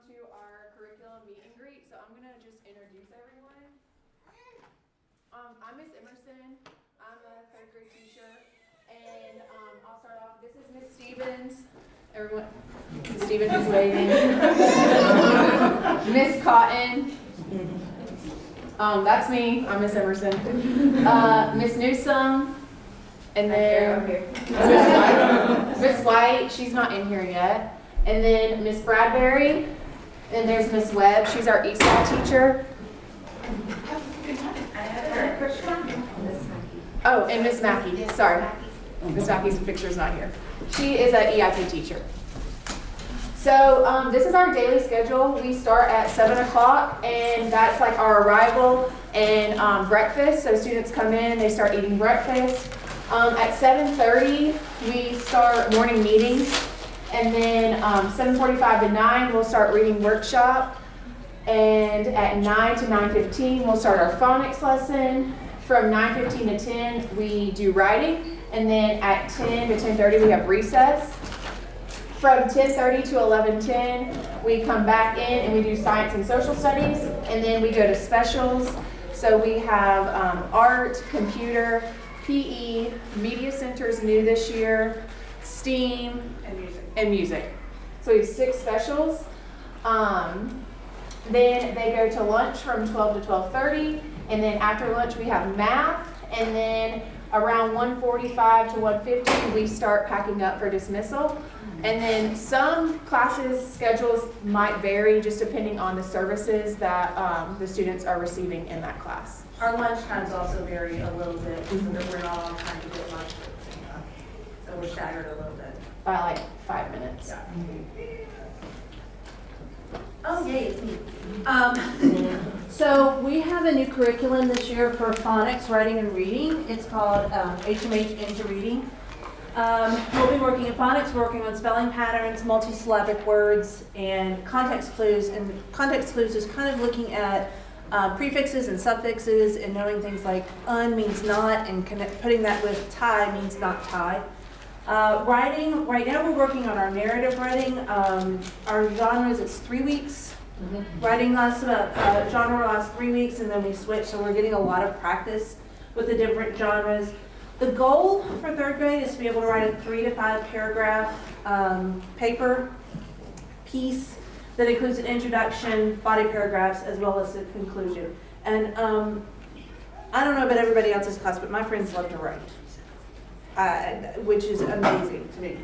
to our curriculum meet and greet, so I'm going to just introduce everyone. I'm Miss Emerson. I'm a third grade teacher, and I'll start off. This is Miss Stevens. Everyone, Miss Stevens is waving. Miss Cotton. That's me. I'm Miss Emerson. Miss Newsome. And then Miss White, she's not in here yet. And then Miss Bradbury, and there's Miss Webb, she's our ESOL teacher. Oh, and Miss Mackey, sorry. Miss Mackey's picture's not here. She is an EIP teacher. So this is our daily schedule. We start at 7 o'clock, and that's like our arrival and breakfast. So students come in, they start eating breakfast. At 7:30, we start morning meetings. And then 7:45 to 9, we'll start reading workshop. And at 9 to 9:15, we'll start our phonics lesson. From 9:15 to 10, we do writing. And then at 10 to 10:30, we have recess. From 10:30 to 11:10, we come back in and we do science and social studies. And then we go to specials. So we have art, computer, PE, media center is new this year, STEAM, and music. So we have 6 specials. Then they go to lunch from 12 to 12:30, and then after lunch we have math, and then around 1:45 to 1:50 we start packing up for dismissal. And then some classes schedules might vary just depending on the services that the students are receiving in that class. Our lunch times also vary a little bit, so that we're not all trying to get lunch. So we're staggered a little bit. By like 5 minutes. Yeah. Oh, yay, it's me. So we have a new curriculum this year for phonics, writing, and reading. It's called HMH Into Reading. We'll be working in phonics, working on spelling patterns, multisyllabic words, and context clues. And context clues is kind of looking at prefixes and suffixes and knowing things like means not, and putting that with tie means not tie. Writing, right now we're working on our narrative writing. Our genres, it's 3 weeks. Writing lasts about, genre lasts 3 weeks, and then we switch, so we're getting a lot of practice with the different genres. The goal for 3rd grade is to be able to write a 3 to 5 paragraph paper piece that includes an introduction, body paragraphs, as well as a conclusion. And I don't know about everybody else's class, but my friends love to write. Which is amazing to me.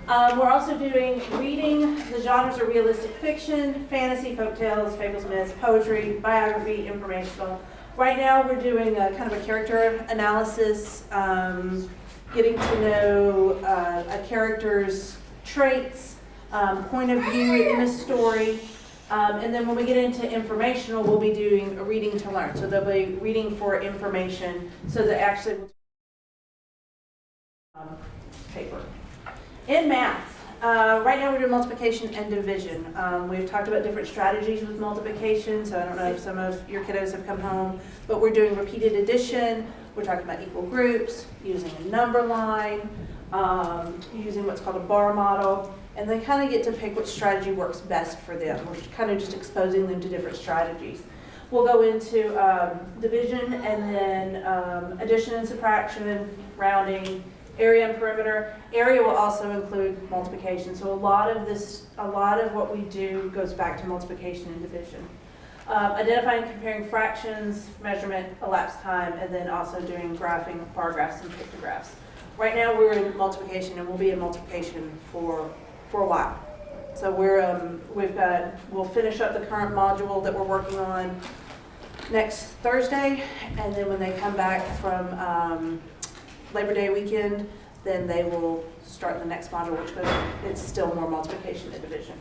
We're also doing reading. The genres are realistic fiction, fantasy, folktales, fables, myths, poetry, biography, informational. Right now we're doing a kind of a character analysis, getting to know a character's traits, point of view in a story. And then when we get into informational, we'll be doing a reading to learn. So they'll be reading for information so that actually paper. In math, right now we're doing multiplication and division. We've talked about different strategies with multiplication, so I don't know if some of your kiddos have come home, but we're doing repeated addition. We're talking about equal groups, using a number line, using what's called a bar model, and they kind of get to pick which strategy works best for them. We're kind of just exposing them to different strategies. We'll go into division, and then addition and subtraction, rounding, area and perimeter. Area will also include multiplication. So a lot of what we do goes back to multiplication and division. Identifying, comparing fractions, measurement, elapsed time, and then also doing graphing, bar graphs, and pictographs. Right now we're in multiplication, and we'll be in multiplication for a while. So we'll finish up the current module that we're working on next Thursday, and then when they come back from Labor Day weekend, then they will start the next module, which it's still more multiplication and division.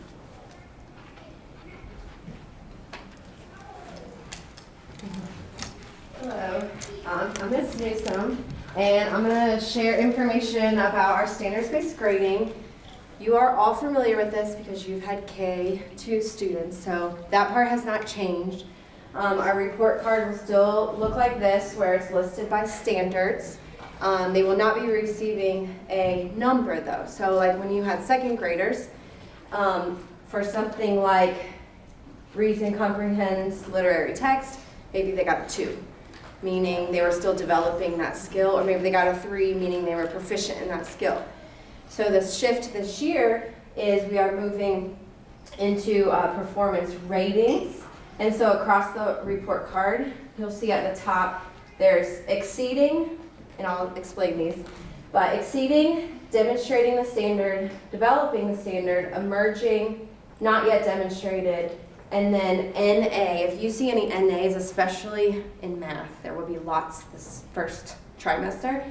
Hello, I'm Ms. Newsome, and I'm going to share information about our standards-based grading. You are all familiar with this because you've had K2 students, so that part has not changed. Our report card will still look like this, where it's listed by standards. They will not be receiving a number though. So like when you had 2nd graders, for something like reads and comprehends literary text, maybe they got a 2, meaning they were still developing that skill, or maybe they got a 3, meaning they were proficient in that skill. So the shift this year is we are moving into performance ratings. And so across the report card, you'll see at the top, there's exceeding, and I'll explain these, but exceeding, demonstrating the standard, developing the standard, emerging, not yet demonstrated, and then NA. If you see any NAs, especially in math, there will be lots this first trimester.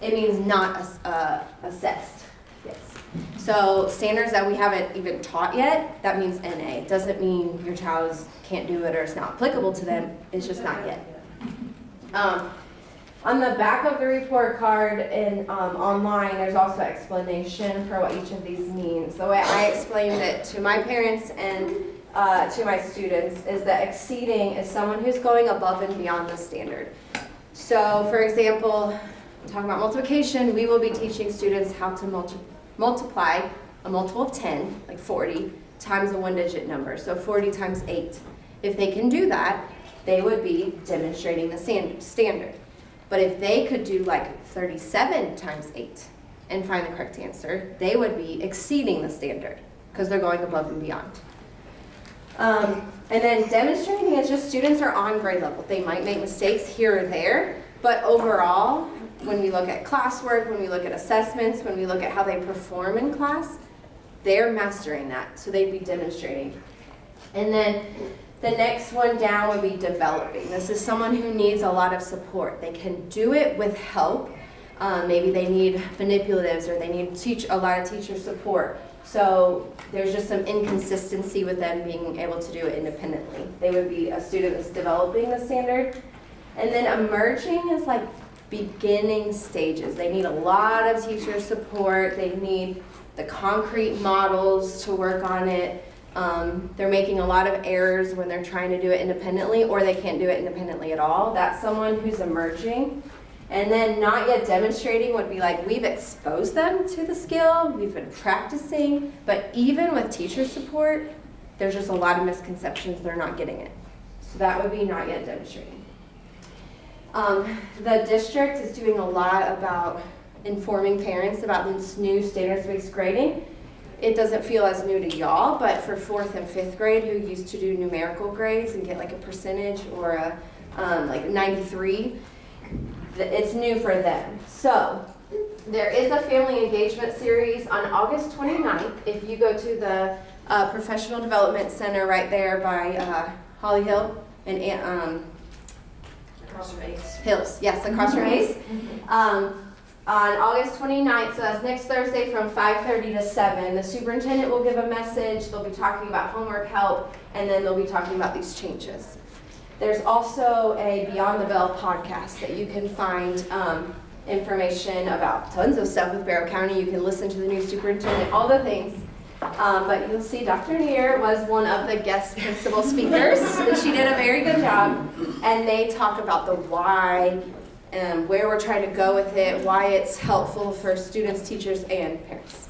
It means not assessed. Yes. So standards that we haven't even taught yet, that means NA. It doesn't mean your child can't do it or it's not applicable to them. It's just not yet. On the back of the report card and online, there's also explanation for what each of these means. The way I explained it to my parents and to my students is that exceeding is someone who's going above and beyond the standard. So for example, talking about multiplication, we will be teaching students how to multiply a multiple of 10, like 40, times a 1-digit number. So 40 times 8. If they can do that, they would be demonstrating the standard. But if they could do like 37 times 8 and find the correct answer, they would be exceeding the standard because they're going above and beyond. And then demonstrating is just students are on grade level. They might make mistakes here or there, but overall, when we look at classwork, when we look at assessments, when we look at how they perform in class, they're mastering that, so they'd be demonstrating. And then the next one down would be developing. This is someone who needs a lot of support. They can do it with help. Maybe they need manipulatives or they need a lot of teacher support. So there's just some inconsistency with them being able to do it independently. They would be a student that's developing the standard. And then emerging is like beginning stages. They need a lot of teacher support. They need the concrete models to work on it. They're making a lot of errors when they're trying to do it independently, or they can't do it independently at all. That's someone who's emerging. And then not yet demonstrating would be like we've exposed them to the skill, we've been practicing, but even with teacher support, there's just a lot of misconceptions, they're not getting it. So that would be not yet demonstrating. The district is doing a lot about informing parents about this new standards-based grading. It doesn't feel as new to y'all, but for 4th and 5th grade who used to do numerical grades and get like a percentage or a like 93, it's new for them. So there is a family engagement series on August 29th. If you go to the Professional Development Center right there by Holly Hill and Across from Ace. Hills, yes, across from Ace. On August 29th, so that's next Thursday from 5:30 to 7, the superintendent will give a message, they'll be talking about homework help, and then they'll be talking about these changes. There's also a Beyond the Bell podcast that you can find information about tons of stuff with Barrow County. You can listen to the new superintendent, all the things. But you'll see Dr. Neer was one of the guest principal speakers. She did a very good job. And they talk about the why and where we're trying to go with it, why it's helpful for students, teachers, and parents.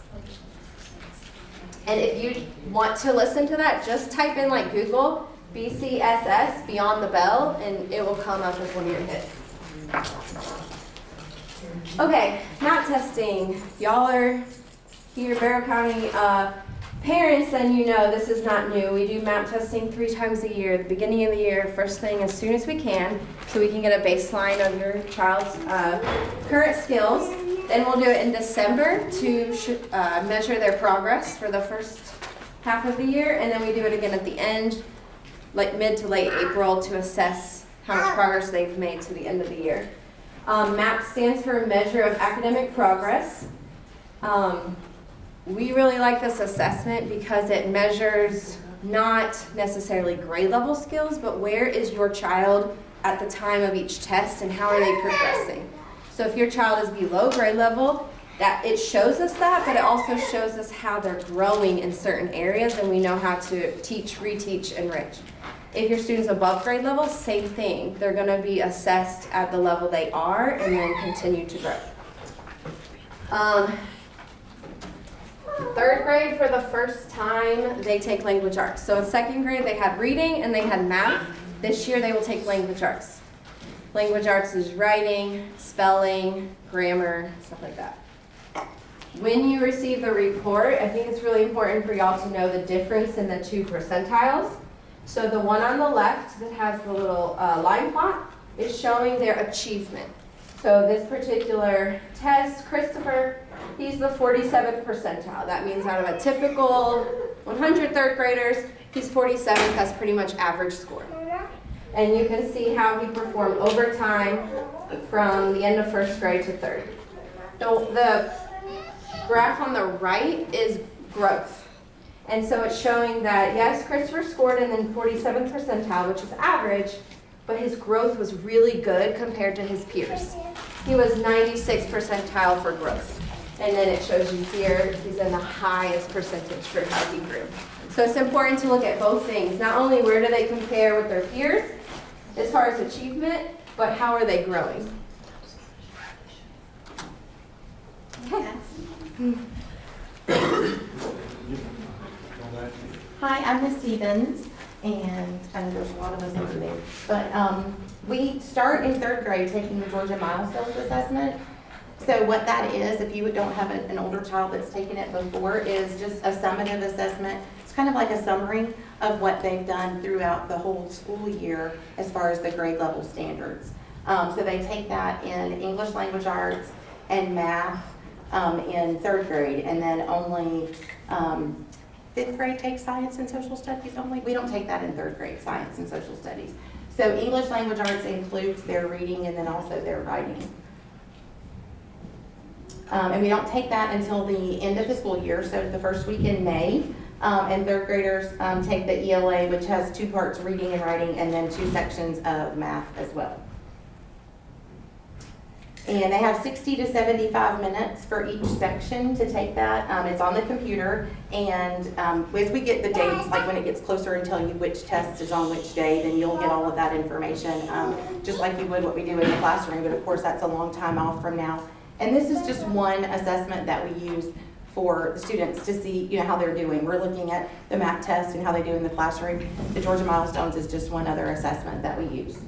And if you want to listen to that, just type in like Google BCSS, Beyond the Bell, and it will come up as one of your hits. Okay, map testing. Y'all are here, Barrow County parents, then you know this is not new. We do map testing 3 times a year, the beginning of the year, first thing as soon as we can, so we can get a baseline of your child's current skills. Then we'll do it in December to measure their progress for the first half of the year, and then we do it again at the end, like mid to late April, to assess how much progress they've made to the end of the year. MAP stands for Measure of Academic Progress. We really like this assessment because it measures not necessarily grade level skills, but where is your child at the time of each test and how are they progressing. So if your child is below grade level, that it shows us that, but it also shows us how they're growing in certain areas and we know how to teach, reteach, enrich. If your student's above grade level, same thing. They're going to be assessed at the level they are and then continue to grow. Third grade, for the first time, they take language arts. So in second grade, they had reading and they had math. This year, they will take language arts. Language arts is writing, spelling, grammar, stuff like that. When you receive the report, I think it's really important for y'all to know the difference in the 2 percentiles. So the one on the left that has the little line plot is showing their achievement. So this particular test, Christopher, he's the 47th percentile. That means out of a typical 100 third graders, he's 47th. That's pretty much average score. And you can see how he performed over time from the end of first grade to third. So the graph on the right is growth. And so it's showing that, yes, Christopher scored in the 47th percentile, which is average, but his growth was really good compared to his peers. He was 96th percentile for growth. And then it shows you here, he's in the highest percentage for how he grew. So it's important to look at both things. Not only where do they compare with their peers, as far as achievement, but how are they growing? Okay. Hi, I'm Miss Stevens, and I know there's a lot of us over there. But we start in third grade taking the Georgia Milestones Assessment. So what that is, if you don't have an older child that's taken it before, is just a summative assessment. It's kind of like a summary of what they've done throughout the whole school year as far as the grade level standards. So they take that in English language arts and math in third grade, and then only fifth grade takes science and social studies only. We don't take that in third grade, science and social studies. So English language arts includes their reading and then also their writing. And we don't take that until the end of the school year, so the first week in May. And third graders take the ELA, which has 2 parts, reading and writing, and then 2 sections of math as well. And they have 60 to 75 minutes for each section to take that. It's on the computer, and as we get the dates, like when it gets closer and tell you which test is on which day, then you'll get all of that information, just like you would what we do in the classroom, but of course that's a long time off from now. And this is just one assessment that we use for the students to see, how they're doing. We're looking at the math test and how they do in the classroom. The Georgia Milestones is just one other assessment that we use.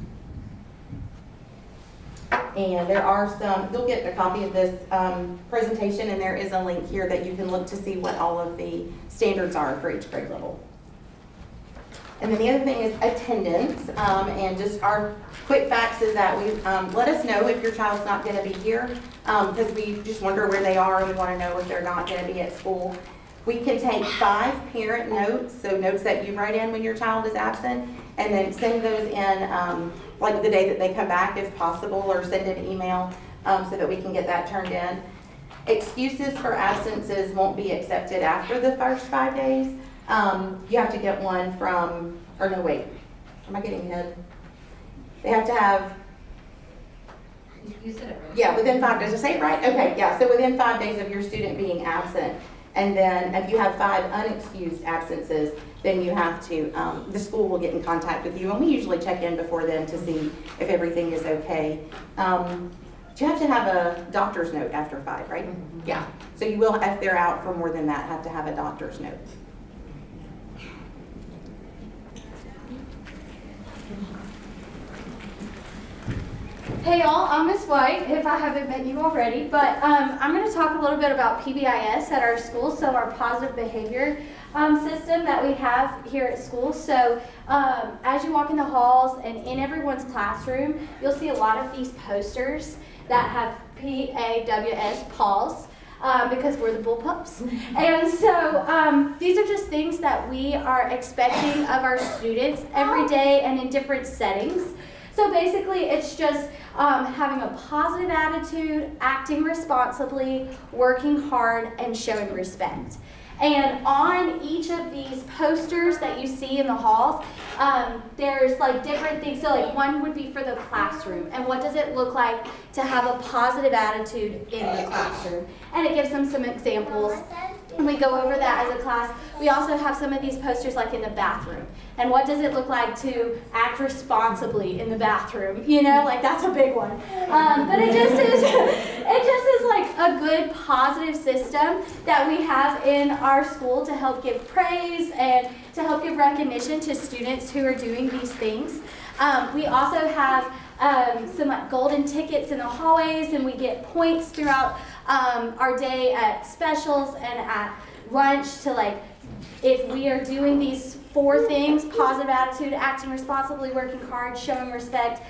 And there are some, you'll get a copy of this presentation, and there is a link here that you can look to see what all of the standards are for each grade level. And then the other thing is attendance, and just our quick facts is that we let us know if your child's not going to be here, because we just wonder where they are and we want to know if they're not going to be at school. We can take 5 parent notes, so notes that you write in when your child is absent, and then send those in like the day that they come back if possible, or send an email so that we can get that turned in. Excuses for absences won't be accepted after the first 5 days. You have to get one from, or no wait, am I getting ahead? They have to have, You said it right. yeah, within 5 days, did I say it right? Okay, yeah, so within 5 days of your student being absent. And then if you have 5 unexcused absences, then you have to, the school will get in contact with you, and we usually check in before then to see if everything is okay. You have to have a doctor's note after 5, right? Mm-hmm. Yeah, so you will, if they're out for more than that, have to have a doctor's note. Hey y'all, I'm Miss White, if I haven't met you already, but I'm going to talk a little bit about PBIS at our school, so our positive behavior system that we have here at school. So as you walk in the halls and in everyone's classroom, you'll see a lot of these posters that have PAWS, pause, because we're the bullpups. And so these are just things that we are expecting of our students every day and in different settings. So basically, it's just having a positive attitude, acting responsibly, working hard, and showing respect. And on each of these posters that you see in the halls, there's like different things. So like one would be for the classroom, and what does it look like to have a positive attitude in the classroom? And it gives them some examples. And we go over that as a class. We also have some of these posters like in the bathroom. And what does it look like to act responsibly in the bathroom? Like that's a big one. But it just is, it just is like a good positive system that we have in our school to help give praise and to help give recognition to students who are doing these things. We also have some like golden tickets in the hallways, and we get points throughout our day at specials and at lunch to like, if we are doing these 4 things, positive attitude, acting responsibly, working hard, showing respect,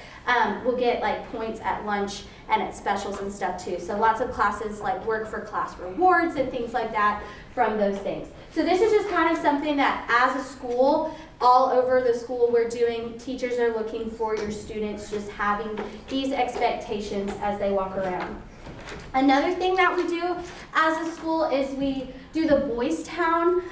we'll get like points at lunch and at specials and stuff too. So lots of classes like work for class rewards and things like that from those things. So this is just kind of something that as a school, all over the school we're doing. Teachers are looking for your students just having these expectations as they walk around. Another thing that we do as a school is we do the Boys Town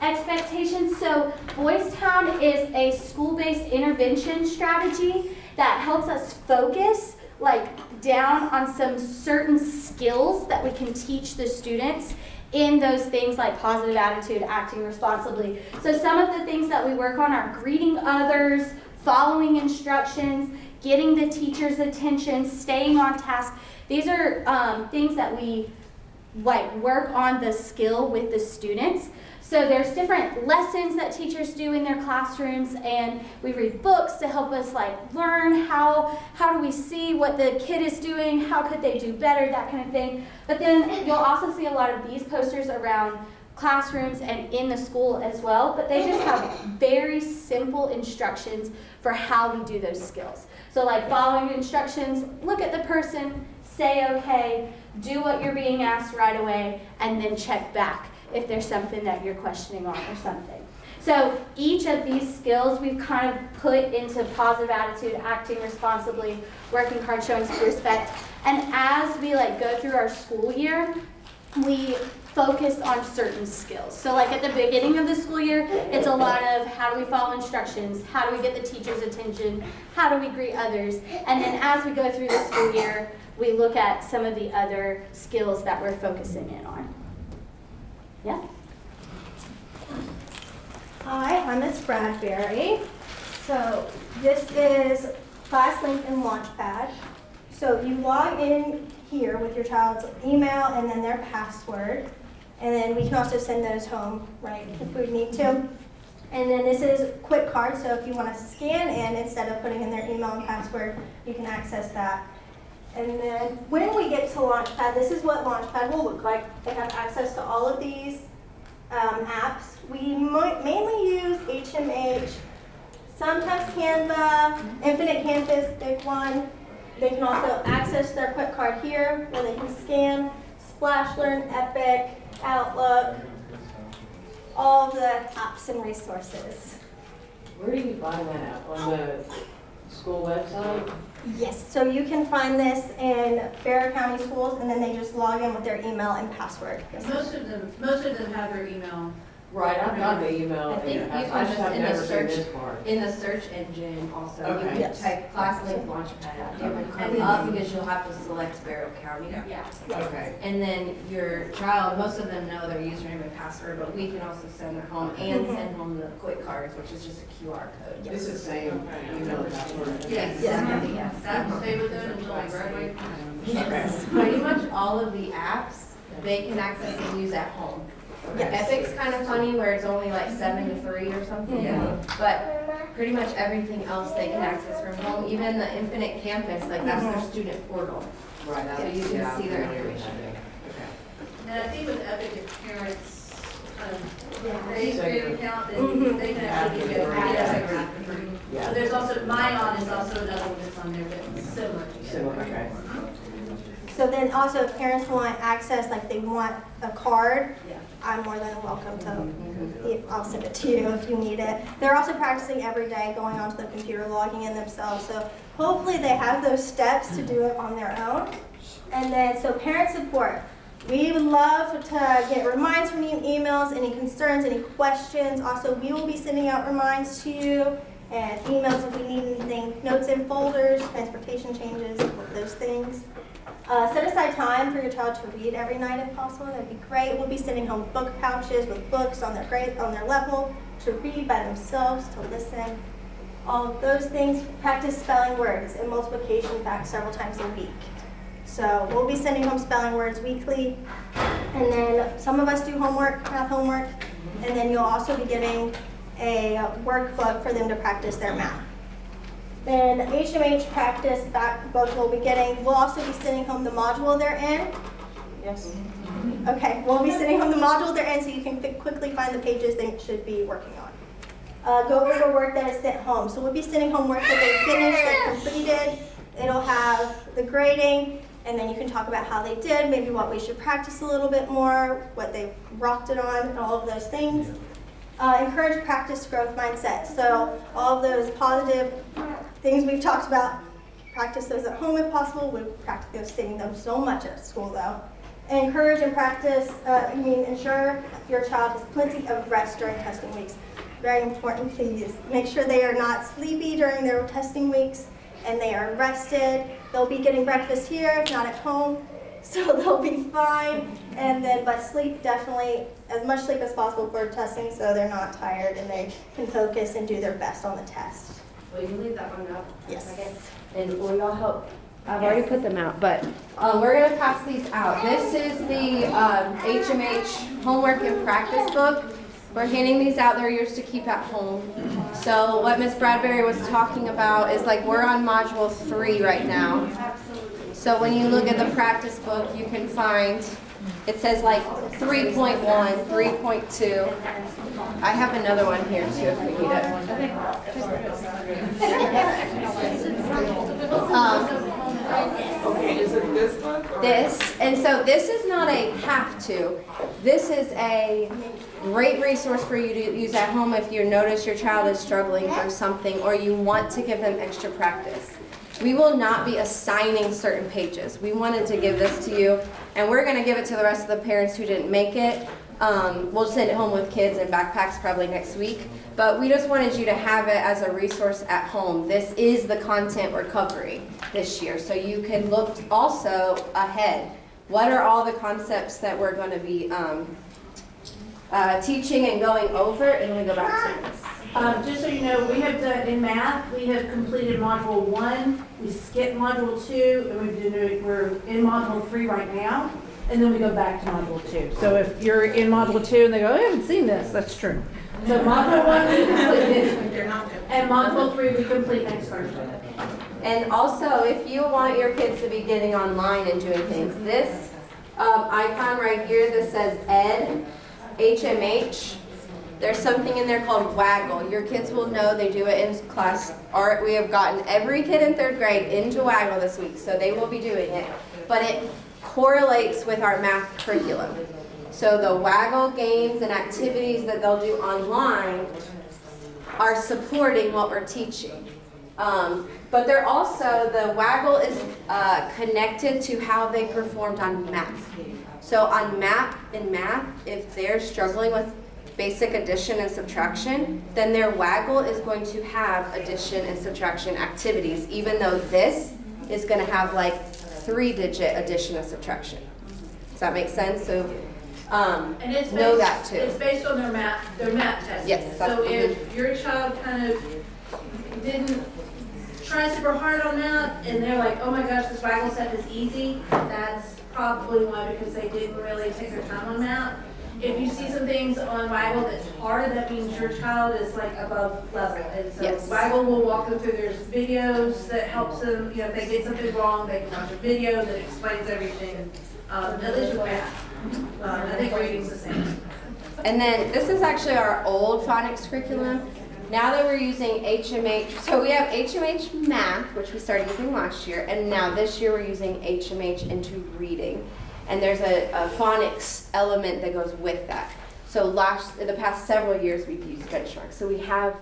expectations. So Boys Town is a school-based intervention strategy that helps us focus like down on some certain skills that we can teach the students in those things like positive attitude, acting responsibly. So some of the things that we work on are greeting others, following instructions, getting the teacher's attention, staying on task. These are things that we like work on the skill with the students. So there's different lessons that teachers do in their classrooms, and we read books to help us like learn how do we see what the kid is doing, how could they do better, that kind of thing. But then you'll also see a lot of these posters around classrooms and in the school as well, but they just have very simple instructions for how we do those skills. So like following instructions, look at the person, say okay, do what you're being asked right away, and then check back if there's something that you're questioning on or something. So each of these skills we've kind of put into positive attitude, acting responsibly, working hard, showing respect. And as we like go through our school year, we focus on certain skills. So like at the beginning of the school year, it's a lot of how do we follow instructions, how do we get the teacher's attention, how do we greet others, and then as we go through the school year, we look at some of the other skills that we're focusing in on. Yeah? Hi, I'm Miss Bradbury. So this is ClassLink and Launchpad. So you log in here with your child's email and then their password. And then we can also send those home, right, if we need to. And then this is Quick Card, so if you want to scan in instead of putting in their email and password, you can access that. And then when we get to Launchpad, this is what Launchpad will look like. They have access to all of these apps. We mainly use HMH, sometimes Canva, Infinite Campus, big one. They can also access their Quick Card here where they can scan, SplashLearn, Epic, Outlook, all the apps and resources. Where do you find that at? On the school website? Yes, so you can find this in Bear County schools, and then they just log in with their email and password. Most of them have their email. Right, I've got the email. I think you I can just just have in the never seen search, this part. in the search engine also, you Okay. can Yes. type ClassLink Launchpad. It will come up because you'll have to select Barrow County. Yeah. Okay. And then your child, most of them know their username and password, but we can also send them home and send home the quick cards, which is just a QR code. It's the same email password. Yes. Yes. That will stay with them until I graduate. Yes. Pretty much all of the apps, they can access and use at home. Epic's kind of funny where it's only like 7 to 3 or something. Yeah. But pretty much everything else they can access from home. Even the Infinite Campus, like that's their student portal. Right. So you can yeah, see their I'm familiar with information. that. And I think with Epic, if parents, Yeah. So create you're- an account, then they can actually get it. Yeah. So there's also, Myon is also another one that's on there that's similar to Similar, okay. So then also if parents want access, like they want a card, Yeah. I'm more than welcome to, I'll send it to you if you need it. They're also practicing every day, going onto the computer, logging in themselves, so hopefully they have those steps to do it on their own. And then, so parent support. We would love to get reminds from you, emails, any concerns, any questions. Also, we will be sending out reminds to you and emails if we need anything, notes in folders, transportation changes, those things. Set aside time for your child to read every night if possible. That'd be great. We'll be sending home book pouches with books on their grade, on their level, to read by themselves, to listen. All of those things. Practice spelling words and multiplication facts several times a week. So we'll be sending home spelling words weekly. And then some of us do homework, math homework. And then you'll also be getting a workbook for them to practice their math. Then HMH practice book we'll be getting. We'll also be sending home the module they're in. Yes. Okay, we'll be sending home the module they're in so you can quickly find the pages they should be working on. Go over the work that is sent home. So we'll be sending home work that they finished, that completed. It'll have the grading, and then you can talk about how they did, maybe what we should practice a little bit more, what they rocked it on, and all of those things. Encourage practice growth mindset. So all of those positive things we've talked about, practice those at home if possible. We're practicing them so much at school though. Encourage and practice, ensure your child has plenty of rest during testing weeks. Very important, please. Make sure they are not sleepy during their testing weeks and they are rested. They'll be getting breakfast here, if not at home, so they'll be fine. And then, but sleep, definitely as much sleep as possible for testing so they're not tired and they can focus and do their best on the test. Will you leave that one up? Yes. Okay. And will y'all help? I've already put them out, but we're going to pass these out. This is the HMH homework and practice book. We're handing these out. They're yours to keep at home. So what Miss Bradbury was talking about is like we're on module 3 right now. So when you look at the practice book, you can find, it says like 3.1, 3.2. I have another one here too if you need it. Okay, is it this one? This, and so this is not a have to. This is a great resource for you to use at home if you notice your child is struggling from something or you want to give them extra practice. We will not be assigning certain pages. We wanted to give this to you, and we're going to give it to the rest of the parents who didn't make it. We'll send it home with kids and backpacks probably next week, but we just wanted you to have it as a resource at home. This is the content we're covering this year, so you can look also ahead. What are all the concepts that we're going to be teaching and going over? And we go back to this. Just so you know, we have done, in math, we have completed module 1, we skipped module 2, and we're in module 3 right now, and then we go back to module 2. So if you're in module 2 and they go, I haven't seen this, that's true. So module 1 we completed, and module 3 we complete next Thursday. And also, if you want your kids to be getting online and doing things, this icon right here that says Ed, HMH, there's something in there called Waggle. Your kids will know, they do it in class art. We have gotten every kid in 3rd grade into Waggle this week, so they will be doing it. But it correlates with our math curriculum. So the Waggle games and activities that they'll do online are supporting what we're teaching. But they're also, the Waggle is connected to how they performed on math. So on math, if they're struggling with basic addition and subtraction, then their Waggle is going to have addition and subtraction activities, even though this is going to have like 3-digit addition and subtraction. Does that make sense? So And it's know based, that too. it's based on their math testing. Yes, that's- So if your child kind of didn't try super hard on math and they're like, oh my gosh, this Waggle stuff is easy, that's probably why, because they didn't really take their time on math. If you see some things on Waggle that's hard, that means your child is like above level. And so Yes. Waggle will walk them through, there's videos that helps them, if they get something wrong, they can watch a video that explains everything, at least with math. I think reading's the same. And then this is actually our old phonics curriculum. Now that we're using HMH, so we have HMH math, which we started using last year, and now this year we're using HMH into reading. And there's a phonics element that goes with that. So in the past several years we've used benchmarks. So we have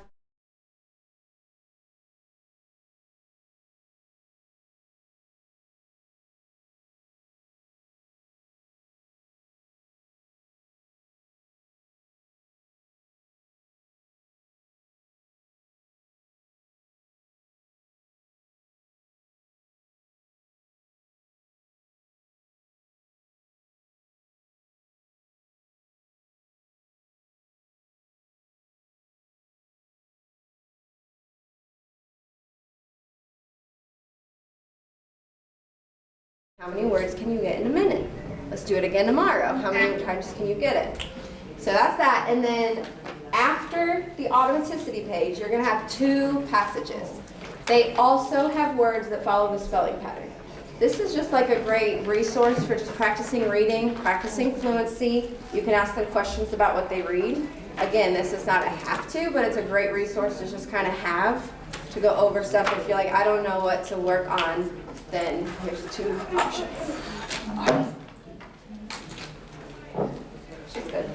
How many words can you get in a minute? Let's do it again tomorrow. How many times can you get it? So that's that. And then after the automaticity page, you're going to have 2 passages. They also have words that follow the spelling pattern. This is just like a great resource for just practicing reading, practicing fluency. You can ask them questions about what they read. Again, this is not a have to, but it's a great resource to just kind of have to go over stuff. If you're like, I don't know what to work on, then here's 2 options. She's good.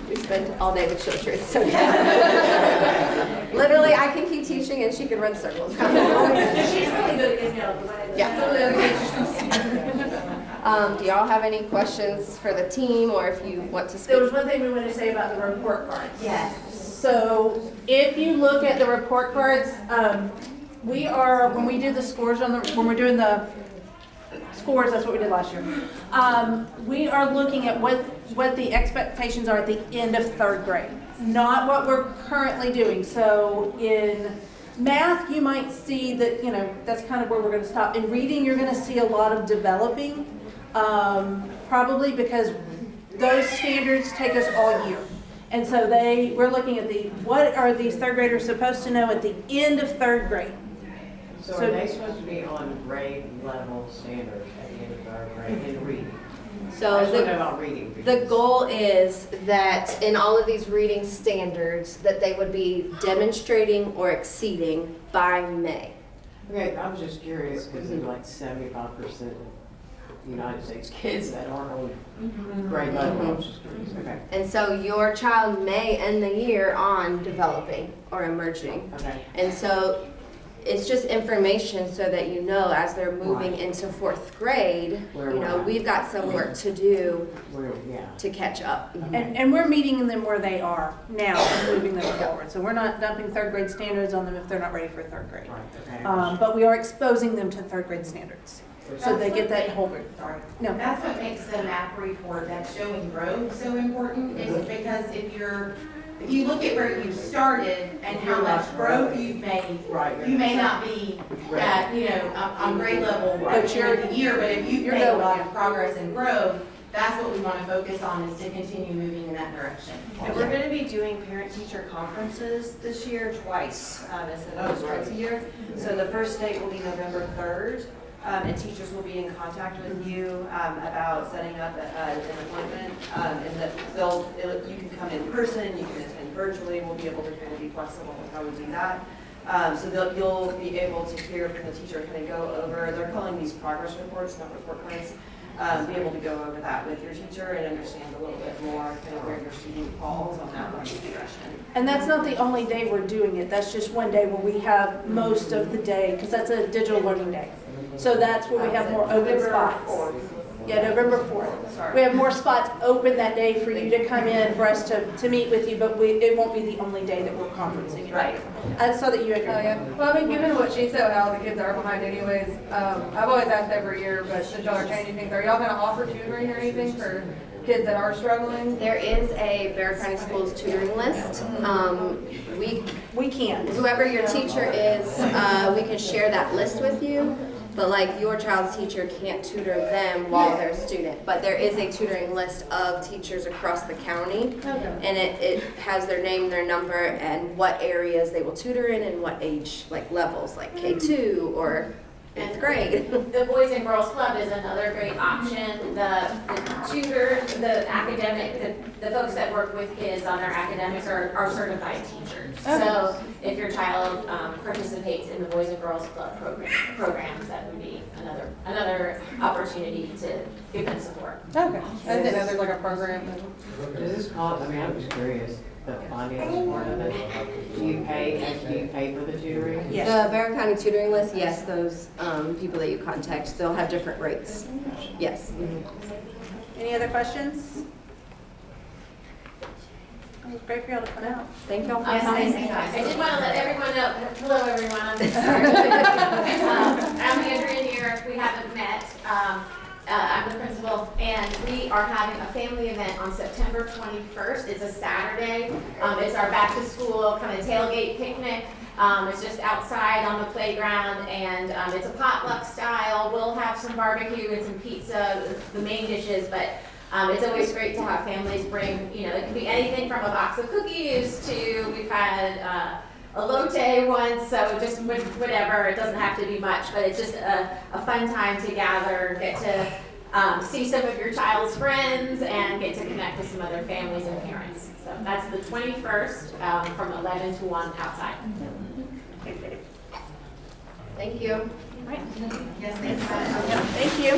We spend all day with children, so literally I can keep teaching and she can run circles. She's really good at Yeah. Do y'all have any questions for the team, or if you want to speak? There was one thing we wanted to say about the report cards. Yes. So if you look at the report cards, we are, when we do the scores when we're doing the scores, that's what we did last year. We are looking at what the expectations are at the end of 3rd grade, not what we're currently doing. So in math, you might see that, that's kind of where we're going to stop. In reading, you're going to see a lot of developing, probably because those standards take us all year. And so we're looking at what are these 3rd graders supposed to know at the end of 3rd grade? So are they supposed to be on grade level standards at the end of 3rd grade in reading? I So just want to know about reading. the because- goal is that in all of these reading standards, that they would be demonstrating or exceeding by May. Okay, I'm just curious, because there's like 75% of United States kids that aren't on grade level. I'm just curious. Okay. And so your child may end the year on developing or emerging. Okay. And so it's just information so that you know as they're moving Right. into 4th grade, Where we're at. we've got some work to do Yeah. to catch up. And we're meeting them where they are now and moving them forward. So we're not dumping 3rd grade standards on them if they're not ready for 3rd grade. Right, okay. But we are exposing them to 3rd grade standards. So they get that whole group. Sorry. No. That's what makes the map report that's showing growth so important, is because if you look at where you started and how much growth you've made, Right. you may not be at, on grade level at the end of the year, but if you've You're made a going, lot yeah. of progress and growth, that's what we want to focus on, is to continue moving in that direction. And we're going to be doing parent-teacher conferences this year twice, instead of just once a year. So the first date will be November 3rd, and teachers will be in contact with you about setting up an appointment. And that you can come in person, you can attend virtually, we'll be able to kind of be flexible with how we do that. So you'll be able to hear from the teacher, kind of go over, they're calling these progress reports, not report cards. Be able to go over that with your teacher and understand a little bit more kind of where your student falls on that learning progression. And that's not the only day we're doing it. That's just one day where we have most of the day, because that's a digital learning day. So that's where we have more open spots. Yeah, November 4th. Sorry. We have more spots open that day for you to come in, for us to meet with you, but it won't be the only day that we're conferencing. Right. I saw that you had your Oh, yeah. Well, I mean, given what she said, how the kids are behind anyways, I've always asked every year, but since y'all are changing things, are y'all gonna offer tutoring or anything for kids that are struggling? There is a Bear County Schools tutoring list. We can't. Whoever your teacher is, we can share that list with you. But like your child's teacher can't tutor them while they're a student. But there is a tutoring list of teachers across the county. And it has their name, their number, and what areas they will tutor in and what age, like levels, like K2 or 5th grade. The Boys and Girls Club is another great option. The tutor, the academic, the folks that work with kids on their academics are certified teachers. So if your child participates in the Boys and Girls Club programs, that would be another opportunity to give them support. Okay. I didn't know there's like a program. Does this cost, I mean, I'm just curious, the finance part of it, do you pay for the tutoring? Yes. The Bear County tutoring list, yes, those people that you contact, they'll have different rates. Yes. Any other questions? It was great for y'all to come out. Thank y'all for Yes, coming. I did want to let everyone know, hello everyone, I'm I'm Andrea Neer, we haven't met. I'm the principal And we are having a family event on September 21st. It's a Saturday. It's our back to school kind of tailgate picnic. It's just outside on the playground, and it's a potluck style. We'll have some barbecue and some pizza, the main dishes, but it's always great to have families bring, you know, it can be anything from a box of cookies to, we've had a elote once, so just whatever. It doesn't have to be much, but it's just a fun time to gather, get to see some of your child's friends, and get to connect with some other families and parents. So that's the 21st from 11 to 1 outside. Thank you. Thank you.